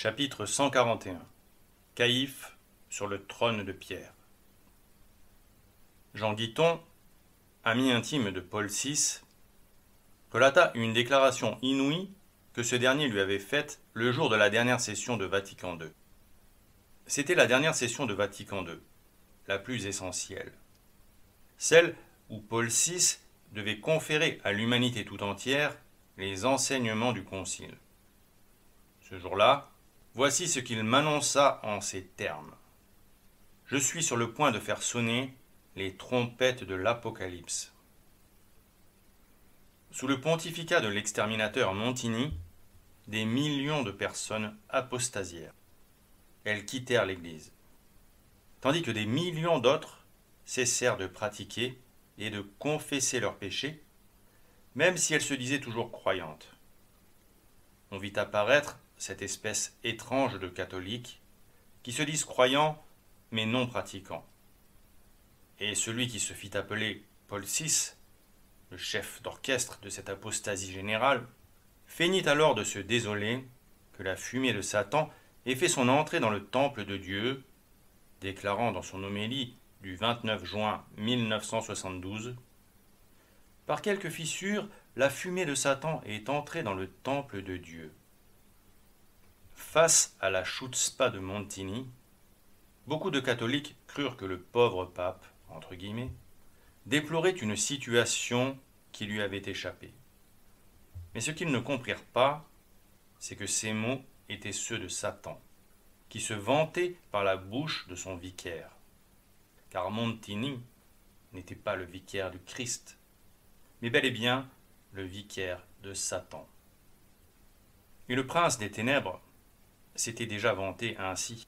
Chapitre 141. Caïphe sur le trône de pierre. Jean Guiton, ami intime de Paul VI, relata une déclaration inouïe que ce dernier lui avait faite le jour de la dernière session de Vatican II. C'était la dernière session de Vatican II, la plus essentielle. Celle où Paul VI devait conférer à l'humanité tout entière les enseignements du Concile. Ce jour-là, voici ce qu'il m'annonça en ces termes. Je suis sur le point de faire sonner les trompettes de l'Apocalypse. Sous le pontificat de l'exterminateur Montini, des millions de personnes apostasièrent. Elles quittèrent l'Église, tandis que des millions d'autres cessèrent de pratiquer et de confesser leurs péchés, même si elles se disaient toujours croyantes. On vit apparaître cette espèce étrange de catholiques qui se disent croyants mais non pratiquants. Et celui qui se fit appeler Paul VI, le chef d'orchestre de cette apostasie générale, feignit alors de se désoler que la fumée de Satan ait fait son entrée dans le temple de Dieu, déclarant dans son homélie du 29 juin 1972 « Par quelque fissure, la fumée de Satan est entrée dans le temple de Dieu. » Face à la chutzpah de Montini, beaucoup de catholiques crurent que le pauvre pape, entre guillemets, déplorait une situation qui lui avait échappé. Mais ce qu'ils ne comprirent pas, c'est que ces mots étaient ceux de Satan, qui se vantait par la bouche de son vicaire. Car Montini n'était pas le vicaire du Christ, mais bel et bien le vicaire de Satan. Et le prince des ténèbres s'était déjà vanté ainsi,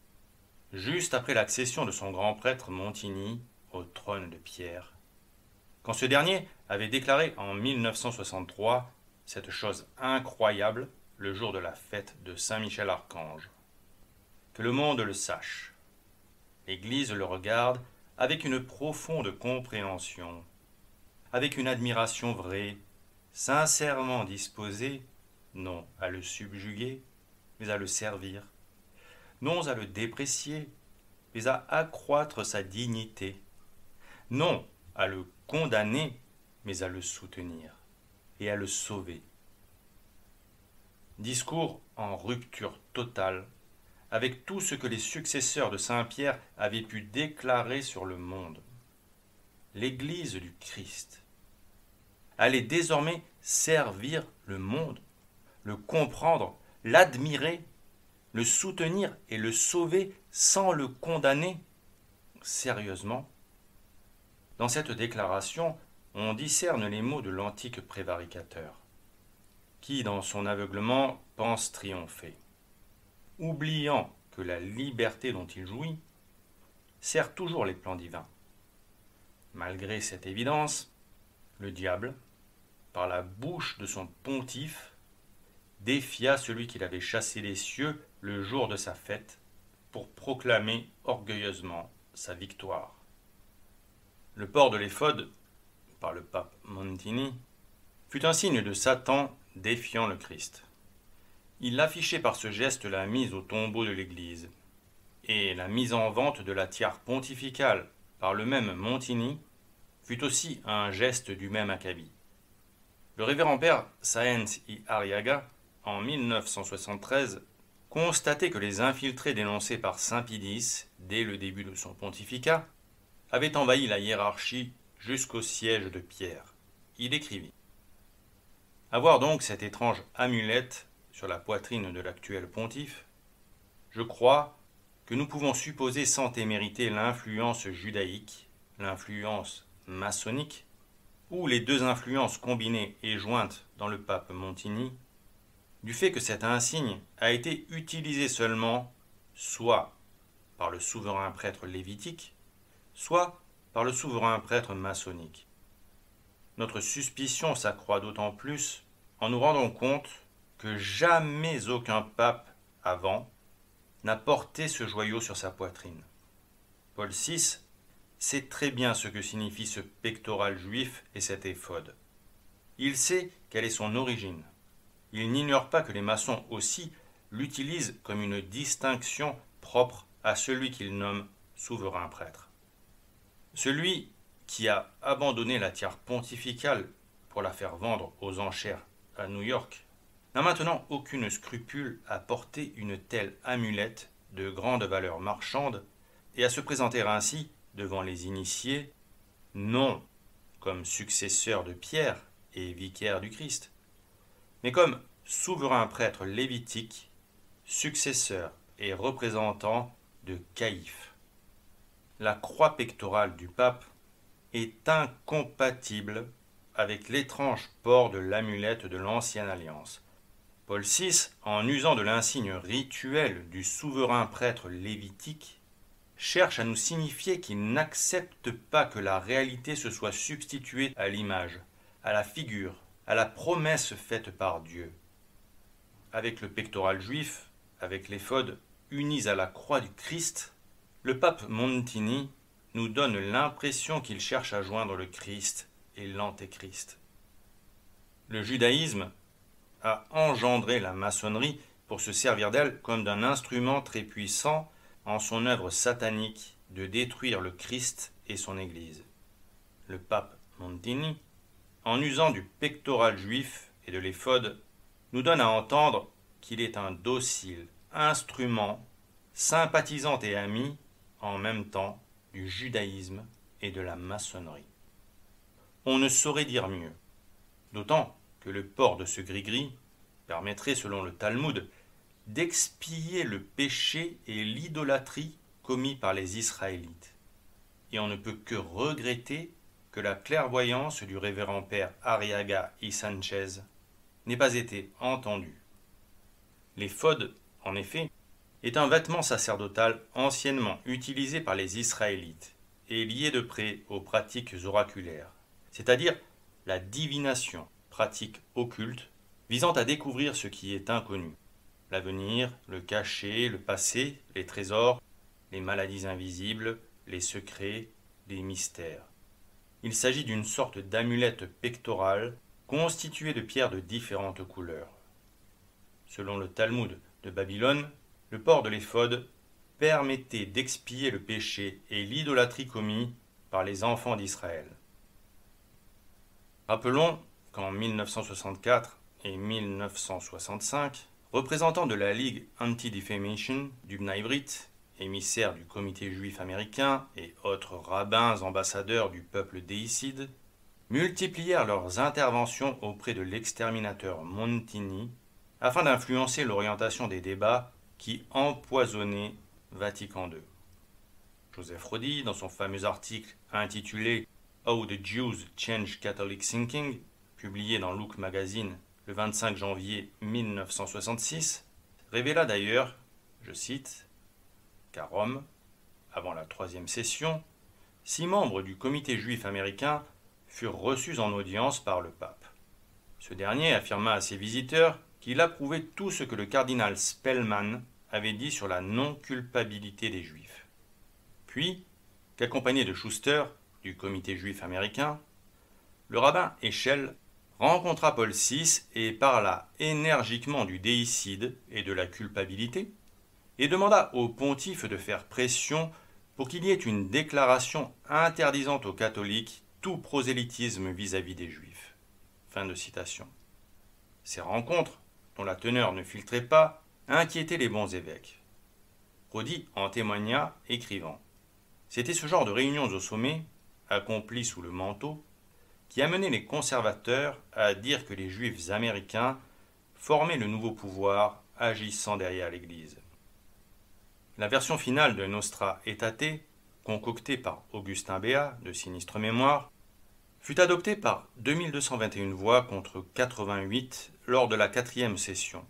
juste après l'accession de son grand prêtre Montini au trône de pierre, quand ce dernier avait déclaré en 1963 cette chose incroyable le jour de la fête de Saint-Michel-Archange. Que le monde le sache. L'Église le regarde avec une profonde compréhension, avec une admiration vraie, sincèrement disposée, non à le subjuguer, mais à le servir, non à le déprécier, mais à accroître sa dignité, non à le condamner, mais à le soutenir et à le sauver. Discours en rupture totale avec tout ce que les successeurs de Saint-Pierre avaient pu déclarer sur le monde. L'Église du Christ allait désormais servir le monde, le comprendre, l'admirer, le soutenir et le sauver sans le condamner. Sérieusement, dans cette déclaration, on discerne les mots de l'antique prévaricateur, qui, dans son aveuglement, pense triompher, oubliant que la liberté dont il jouit sert toujours les plans divins. Malgré cette évidence, le diable, par la bouche de son pontife, défia celui qu'il avait chassé des cieux le jour de sa fête pour proclamer orgueilleusement sa victoire. Le port de l'éphod, par le pape Montini, fut un signe de Satan défiant le Christ. Il affichait par ce geste la mise au tombeau de l'Église, et la mise en vente de la tiare pontificale par le même Montini fut aussi un geste du même acabit. Le révérend père Sáenz y Arriaga, en 1973, constatait que les infiltrés dénoncés par saint Pie X, dès le début de son pontificat, avaient envahi la hiérarchie jusqu'au siège de Pierre. Il écrivit « Avoir donc cette étrange amulette sur la poitrine de l'actuel pontife, je crois que nous pouvons supposer sans témérité l'influence judaïque, l'influence maçonnique, ou les deux influences combinées et jointes dans le pape Montini, du fait que cet insigne a été utilisé seulement soit par le souverain prêtre lévitique, soit par le souverain prêtre maçonnique. Notre suspicion s'accroît d'autant plus en nous rendant compte que jamais aucun pape avant n'a porté ce joyau sur sa poitrine. Paul VI sait très bien ce que signifie ce pectoral juif et cet éphod. Il sait quelle est son origine. Il n'ignore pas que les maçons aussi l'utilise comme une distinction propre à celui qu'il nomme souverain prêtre. Celui qui a abandonné la tiare pontificale pour la faire vendre aux enchères à New York n'a maintenant aucune scrupule à porter une telle amulette de grande valeur marchande et à se présenter ainsi devant les initiés, non comme successeur de Pierre et vicaire du Christ, mais comme souverain prêtre lévitique, successeur et représentant de Caïphe. La croix pectorale du pape est incompatible avec l'étrange port de l'amulette de l'Ancienne Alliance. Paul VI, en usant de l'insigne rituel du souverain prêtre lévitique, cherche à nous signifier qu'il n'accepte pas que la réalité se soit substituée à l'image, à la figure, à la promesse faite par Dieu. Avec le pectoral juif, avec l'éphod unis à la croix du Christ, le pape Montini nous donne l'impression qu'il cherche à joindre le Christ et l'antéchrist. Le judaïsme a engendré la maçonnerie pour se servir d'elle comme d'un instrument très puissant en son œuvre satanique de détruire le Christ et son Église. Le pape Montini, en usant du pectoral juif et de l'éphod, nous donne à entendre qu'il est un docile instrument, sympathisant et ami en même temps du judaïsme et de la maçonnerie. On ne saurait dire mieux, d'autant que le port de ce gris-gris permettrait, selon le Talmud, d'expier le péché et l'idolâtrie commis par les Israélites. Et on ne peut que regretter que la clairvoyance du révérend père Arriaga y Sanchez n'ait pas été entendue. L'éphod, en effet, est un vêtement sacerdotal anciennement utilisé par les Israélites et lié de près aux pratiques oraculaires, c'est-à-dire la divination, pratique occulte visant à découvrir ce qui est inconnu, l'avenir, le cachet, le passé, les trésors, les maladies invisibles, les secrets, les mystères. Il s'agit d'une sorte d'amulette pectorale constituée de pierres de différentes couleurs. Selon le Talmud de Babylone, le port de l'éphod permettait d'expier le péché et l'idolâtrie commis par les enfants d'Israël. Rappelons qu'en 1964 et 1965, représentants de la Ligue Anti-Defamation du Bnai Brit, émissaires du Comité juif américain et autres rabbins ambassadeurs du peuple déicide, multiplièrent leurs interventions auprès de l'exterminateur Montini afin d'influencer l'orientation des débats qui empoisonnaient Vatican II. Joseph Rodi, dans son fameux article intitulé How the Jews Change Catholic Thinking, publié dans Look Magazine le 25 janvier 1966, révéla d'ailleurs, je cite, qu'à Rome, avant la troisième session, 6 membres du comité juif américain furent reçus en audience par le pape. Ce dernier affirma à ses visiteurs qu'il approuvait tout ce que le cardinal Spellman avait dit sur la non-culpabilité des Juifs. Puis, qu'accompagné de Schuster, du comité juif américain, le rabbin Heschel rencontra Paul VI et parla énergiquement du déicide et de la culpabilité, et demanda au pontife de faire pression pour qu'il y ait une déclaration interdisant aux catholiques tout prosélytisme vis-à-vis des Juifs. Fin de citation. Ces rencontres, dont la teneur ne filtrait pas, inquiétaient les bons évêques. Rodi en témoigna, écrivant « C'était ce genre de réunions au sommet, accomplies sous le manteau, qui amenait les conservateurs à dire que les Juifs américains formaient le nouveau pouvoir agissant derrière l'Église. » La version finale de Nostra Aetate, concoctée par Augustin Béat, de sinistre mémoire, fut adoptée par 2221 voix contre 88 lors de la 4e session.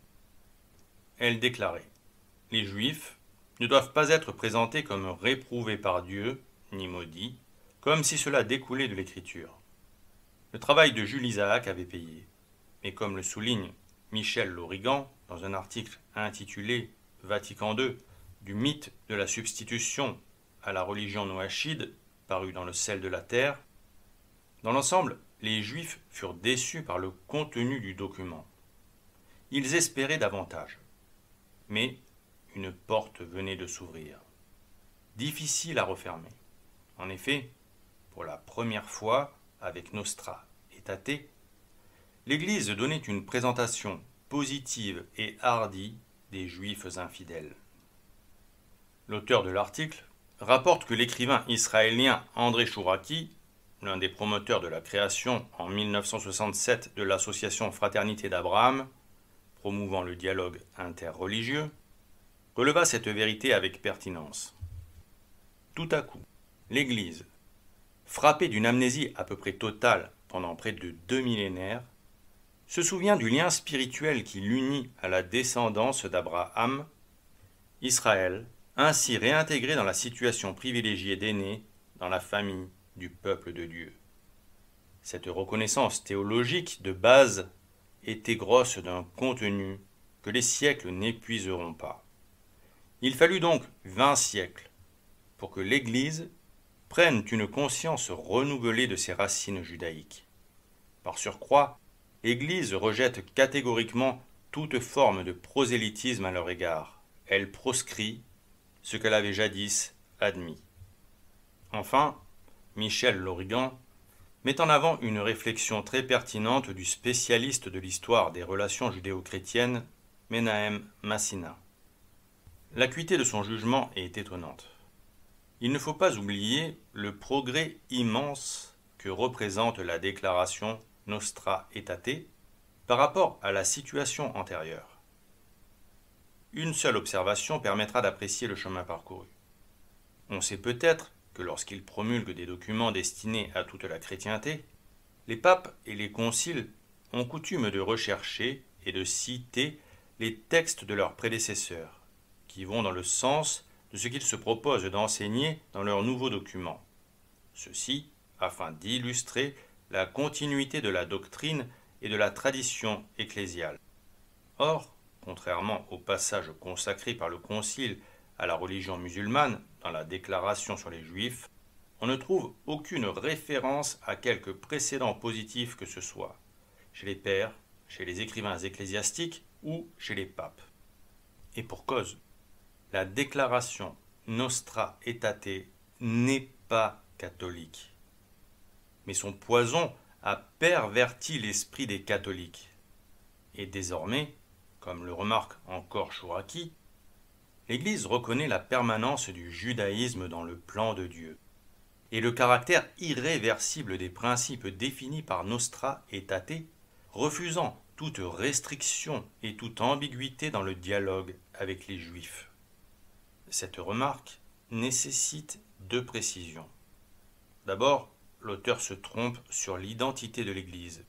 Elle déclarait « Les Juifs ne doivent pas être présentés comme réprouvés par Dieu, ni maudits, comme si cela découlait de l'Écriture. » Le travail de Jules Isaac avait payé, mais comme le souligne Michel Lorigan dans un article intitulé « Vatican II, du mythe de la substitution à la religion noachide » paru dans le sel de la terre, dans l'ensemble, les Juifs furent déçus par le contenu du document. Ils espéraient davantage. Mais une porte venait de s'ouvrir. Difficile à refermer. En effet, pour la première fois, avec Nostra Aetate, l'Église donnait une présentation positive et hardie des Juifs infidèles. L'auteur de l'article rapporte que l'écrivain israélien André Chouraki, l'un des promoteurs de la création en 1967 de l'association Fraternité d'Abraham, promouvant le dialogue interreligieux, releva cette vérité avec pertinence. Tout à coup, l'Église, frappée d'une amnésie à peu près totale pendant près de 2 millénaires, se souvient du lien spirituel qui l'unit à la descendance d'Abraham, Israël, ainsi réintégré dans la situation privilégiée d'aîné dans la famille du peuple de Dieu. Cette reconnaissance théologique de base était grosse d'un contenu que les siècles n'épuiseront pas. Il fallut donc 20 siècles pour que l'Église prenne une conscience renouvelée de ses racines judaïques. Par surcroît, l'Église rejette catégoriquement toute forme de prosélytisme à leur égard. Elle proscrit ce qu'elle avait jadis admis. Enfin, Michel Lorigan met en avant une réflexion très pertinente du spécialiste de l'histoire des relations judéo-chrétiennes, Menahem Massina. L'acuité de son jugement est étonnante. Il ne faut pas oublier le progrès immense que représente la déclaration Nostra Aetate par rapport à la situation antérieure. Une seule observation permettra d'apprécier le chemin parcouru. On sait peut-être que lorsqu'ils promulguent des documents destinés à toute la chrétienté, les papes et les conciles ont coutume de rechercher et de citer les textes de leurs prédécesseurs, qui vont dans le sens de ce qu'ils se proposent d'enseigner dans leurs nouveaux documents. Ceci afin d'illustrer la continuité de la doctrine et de la tradition ecclésiale. Or, contrairement au passage consacré par le Concile à la religion musulmane dans la Déclaration sur les Juifs, on ne trouve aucune référence à quelque précédent positif que ce soit, chez les pères, chez les écrivains ecclésiastiques ou chez les papes. Et pour cause, la Déclaration Nostra Aetate n'est pas catholique. Mais son poison a perverti l'esprit des catholiques. Et désormais, comme le remarque encore Chouraki, l'Église reconnaît la permanence du judaïsme dans le plan de Dieu et le caractère irréversible des principes définis par Nostra Aetate, refusant toute restriction et toute ambiguïté dans le dialogue avec les Juifs. Cette remarque nécessite 2 précisions. D'abord, l'auteur se trompe sur l'identité de l'Église,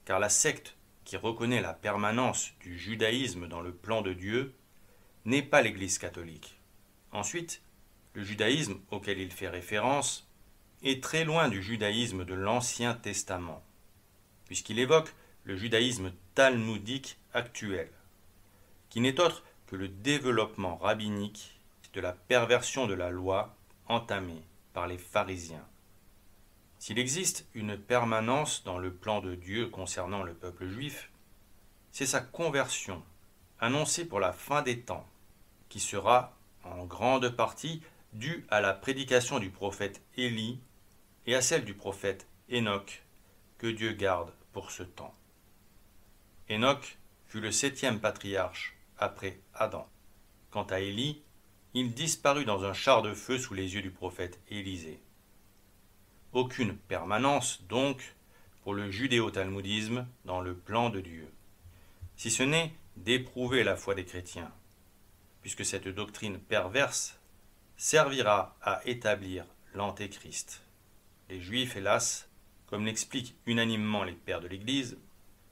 car la secte qui reconnaît la permanence du judaïsme dans le plan de Dieu n'est pas l'Église catholique. Ensuite, le judaïsme auquel il fait référence est très loin du judaïsme de l'Ancien Testament, puisqu'il évoque le judaïsme talmudique actuel, qui n'est autre que le développement rabbinique de la perversion de la loi entamée par les pharisiens. S'il existe une permanence dans le plan de Dieu concernant le peuple juif, c'est sa conversion, annoncée pour la fin des temps, qui sera en grande partie due à la prédication du prophète Élie et à celle du prophète Enoch, que Dieu garde pour ce temps. Enoch fut le 7e patriarche après Adam. Quant à Élie, il disparut dans un char de feu sous les yeux du prophète Élisée. Aucune permanence, donc, pour le judéo-talmudisme dans le plan de Dieu, si ce n'est d'éprouver la foi des chrétiens, puisque cette doctrine perverse servira à établir l'antéchrist. Les Juifs, hélas, comme l'expliquent unanimement les pères de l'Église,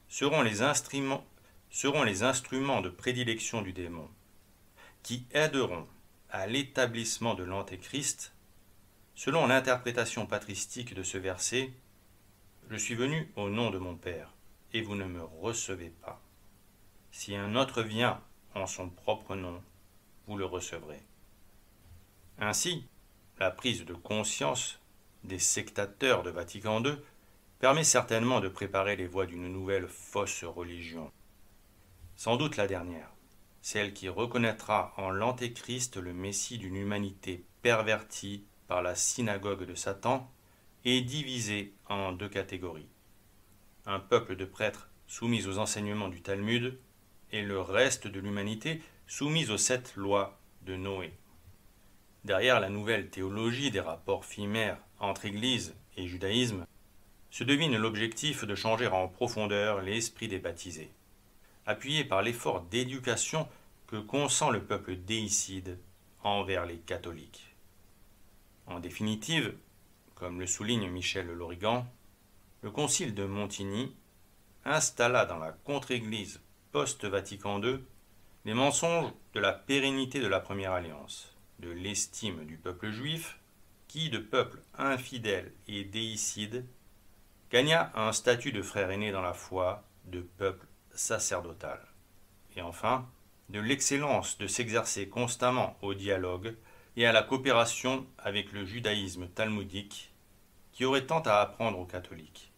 seront les instruments de prédilection du démon, qui aideront à l'établissement de l'antéchrist. Selon l'interprétation patristique de ce verset, « Je suis venu au nom de mon Père, et vous ne me recevez pas. Si un autre vient en son propre nom, vous le recevrez. » Ainsi, la prise de conscience des sectateurs de Vatican II permet certainement de préparer les voies d'une nouvelle fausse religion. Sans doute la dernière, celle qui reconnaîtra en l'Antéchrist le Messie d'une humanité pervertie par la synagogue de Satan et divisée en deux catégories. Un peuple de prêtres soumis aux enseignements du Talmud et le reste de l'humanité soumise aux 7 lois de Noé. Derrière la nouvelle théologie des rapports phimères entre Église et judaïsme se devine l'objectif de changer en profondeur l'esprit des baptisés, appuyé par l'effort d'éducation que consent le peuple déicide envers les catholiques. En définitive, comme le souligne Michel Lorigan, le concile de Montigny installa dans la contre-église post-Vatican II les mensonges de la pérennité de la première alliance, de l'estime du peuple juif, qui, de peuple infidèle et déicide, gagna un statut de frère aîné dans la foi, de peuple sacerdotal. Et enfin, de l'excellence de s'exercer constamment au dialogue et à la coopération avec le judaïsme talmudique, qui aurait tant à apprendre aux catholiques.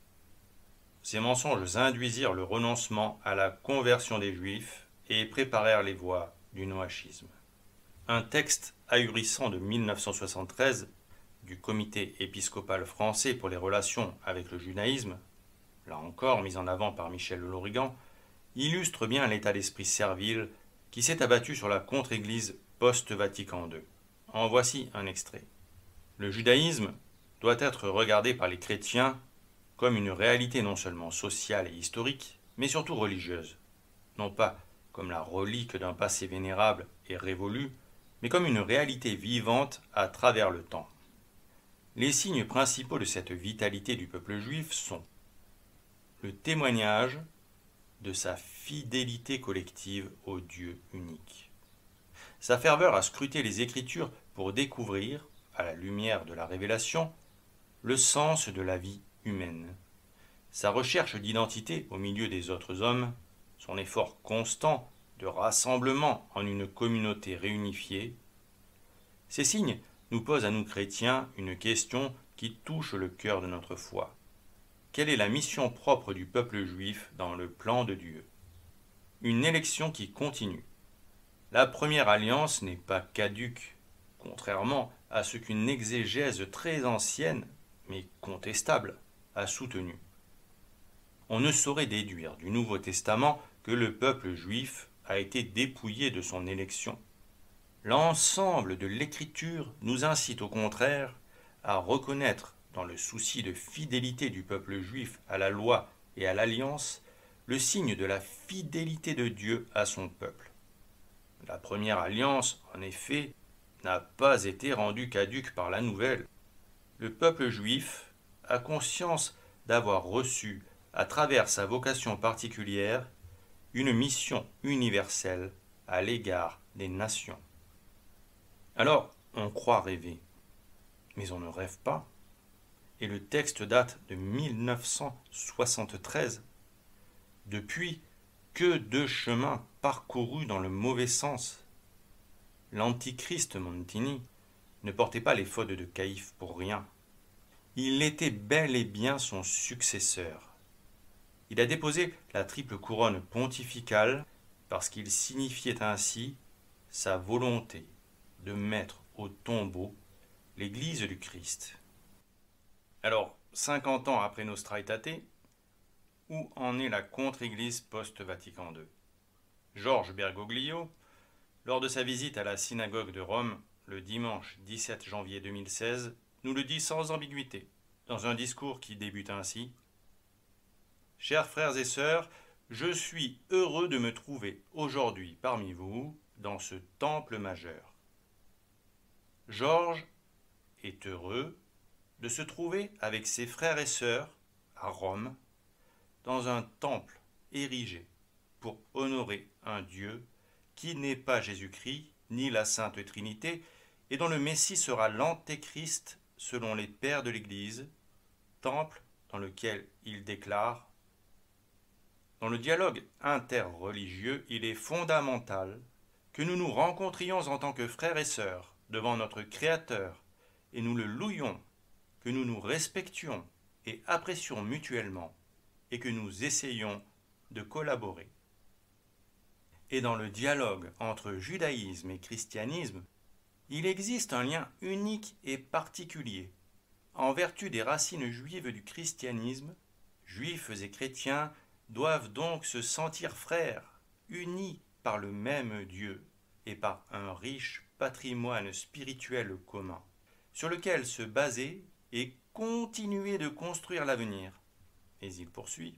Ces mensonges induisirent le renoncement à la conversion des Juifs et préparèrent les voies du noachisme. Un texte ahurissant de 1973 du Comité épiscopal français pour les relations avec le judaïsme, là encore mis en avant par Michel Lorigan, illustre bien l'état d'esprit servile qui s'est abattu sur la contre-église post-Vatican II. En voici un extrait. Le judaïsme doit être regardé par les chrétiens comme une réalité non seulement sociale et historique, mais surtout religieuse, non pas comme la relique d'un passé vénérable et révolu, mais comme une réalité vivante à travers le temps. Les signes principaux de cette vitalité du peuple juif sont le témoignage de sa fidélité collective au Dieu unique, sa ferveur à scruter les Écritures pour découvrir, à la lumière de la révélation, le sens de la vie humaine, sa recherche d'identité au milieu des autres hommes, son effort constant de rassemblement en une communauté réunifiée. Ces signes nous posent à nous chrétiens une question qui touche le cœur de notre foi. Quelle est la mission propre du peuple juif dans le plan de Dieu? Une élection qui continue. La première alliance n'est pas caduque, contrairement à ce qu'une exégèse très ancienne, mais contestable, a soutenu. On ne saurait déduire du Nouveau Testament que le peuple juif a été dépouillé de son élection. L'ensemble de l'Écriture nous incite au contraire à reconnaître, dans le souci de fidélité du peuple juif à la loi et à l'alliance, le signe de la fidélité de Dieu à son peuple. La première alliance, en effet, n'a pas été rendue caduque par la nouvelle. Le peuple juif a conscience d'avoir reçu, à travers sa vocation particulière, une mission universelle à l'égard des nations. Alors, on croit rêver, mais on ne rêve pas. Et le texte date de 1973. Depuis, que de chemins parcourus dans le mauvais sens. L'antichrist Montigny ne portait pas les fautes de Caïphe pour rien. Il était bel et bien son successeur. Il a déposé la triple couronne pontificale parce qu'il signifiait ainsi sa volonté de mettre au tombeau l'Église du Christ. Alors, 50 ans après Nostra Aetate, où en est la contre-église post-Vatican II? Georges Bergoglio, lors de sa visite à la synagogue de Rome le dimanche 17 janvier 2016, nous le dit sans ambiguïté, dans un discours qui débute ainsi. « Chers frères et sœurs, je suis heureux de me trouver aujourd'hui parmi vous dans ce temple majeur. » Georges est heureux de se trouver avec ses frères et sœurs à Rome dans un temple érigé pour honorer un Dieu qui n'est pas Jésus-Christ ni la Sainte Trinité et dont le Messie sera l'Antéchrist selon les pères de l'Église, temple dans lequel il déclare: dans le dialogue interreligieux, il est fondamental que nous nous rencontrions en tant que frères et sœurs devant notre Créateur et nous le louions, que nous nous respections et apprécions mutuellement et que nous essayions de collaborer. Et dans le dialogue entre judaïsme et christianisme, il existe un lien unique et particulier. En vertu des racines juives du christianisme, juifs et chrétiens doivent donc se sentir frères, unis par le même Dieu et par un riche patrimoine spirituel commun, sur lequel se baser et continuer de construire l'avenir. Et il poursuit.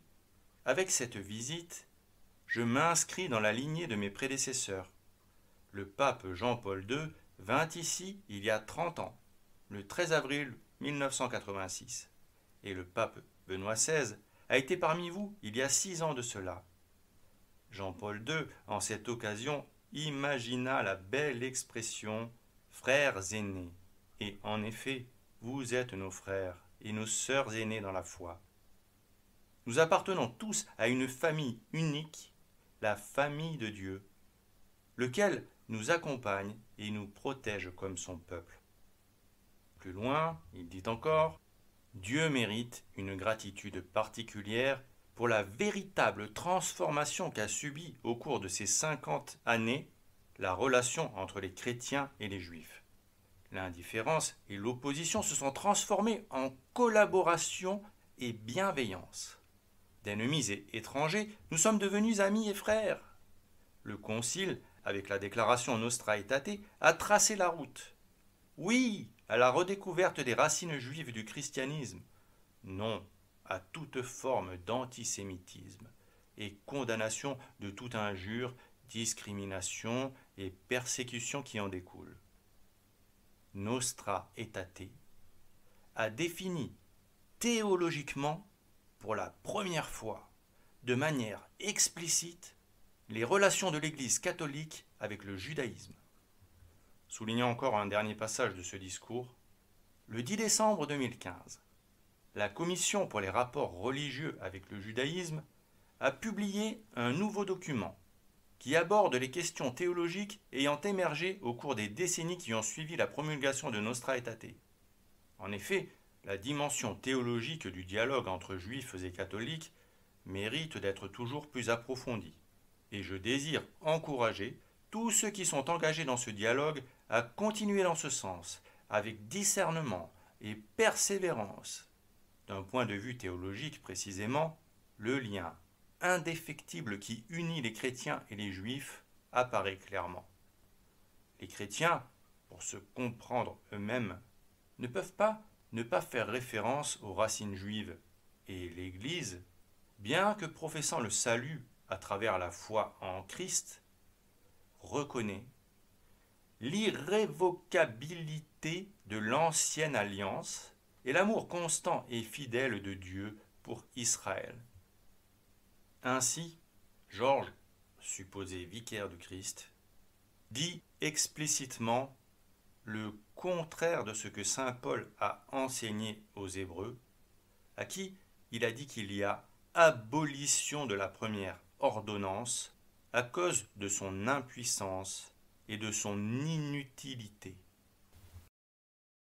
Avec cette visite, je m'inscris dans la lignée de mes prédécesseurs. Le pape Jean-Paul II vint ici il y a 30 ans, le 13 avril 1986, et le pape Benoît XVI a été parmi vous il y a 6 ans de cela. Jean-Paul II, en cette occasion, imagina la belle expression « frères aînés », et en effet, vous êtes nos frères et nos sœurs aînées dans la foi. Nous appartenons tous à une famille unique, la famille de Dieu, lequel nous accompagne et nous protège comme son peuple. Plus loin, il dit encore, Dieu mérite une gratitude particulière pour la véritable transformation qu'a subie au cours de ces 50 années la relation entre les chrétiens et les juifs. L'indifférence et l'opposition se sont transformées en collaboration et bienveillance. D'ennemis et étrangers, nous sommes devenus amis et frères. Le Concile, avec la déclaration Nostra Aetate, a tracé la route. Oui, à la redécouverte des racines juives du christianisme. Non à toute forme d'antisémitisme et condamnation de toute injure, discrimination et persécution qui en découle. Nostra Aetate a défini théologiquement, pour la première fois, de manière explicite, les relations de l'Église catholique avec le judaïsme. Soulignant encore un dernier passage de ce discours, le 10 décembre 2015, la Commission pour les rapports religieux avec le judaïsme a publié un nouveau document qui aborde les questions théologiques ayant émergé au cours des décennies qui ont suivi la promulgation de Nostra Aetate. En effet, la dimension théologique du dialogue entre juifs et catholiques mérite d'être toujours plus approfondie, et je désire encourager tous ceux qui sont engagés dans ce dialogue à continuer dans ce sens, avec discernement et persévérance. D'un point de vue théologique précisément, le lien indéfectible qui unit les chrétiens et les juifs apparaît clairement. Les chrétiens, pour se comprendre eux-mêmes, ne peuvent pas ne pas faire référence aux racines juives, et l'Église, bien que professant le salut à travers la foi en Christ, reconnaît l'irrévocabilité de l'ancienne alliance et l'amour constant et fidèle de Dieu pour Israël. Ainsi, Georges, supposé vicaire du Christ, dit explicitement le contraire de ce que saint Paul a enseigné aux Hébreux, à qui il a dit qu'il y a abolition de la première ordonnance à cause de son impuissance et de son inutilité.